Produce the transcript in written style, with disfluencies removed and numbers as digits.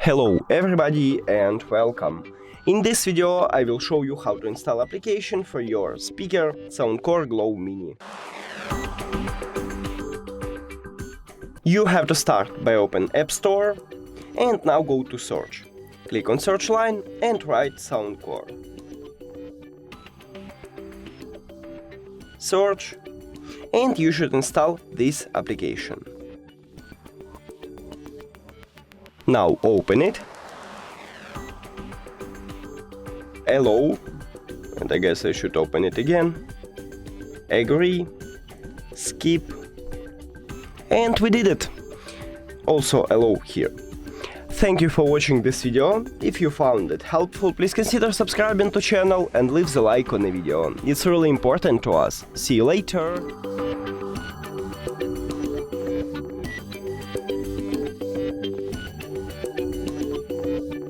Hello everybody and welcome. In this video I will show you how to install application for your speaker Soundcore Glow Mini. You have to start by open App Store and now go to search. Click on search line and write Soundcore. Search, and you should install this application. Now open it. Allow, and I guess I should open it again. Agree, skip, and we did it. Also allow here. Thank you for watching this video. If you found it helpful, please consider subscribing to channel and leave the like on the video. It's really important to us. See you later.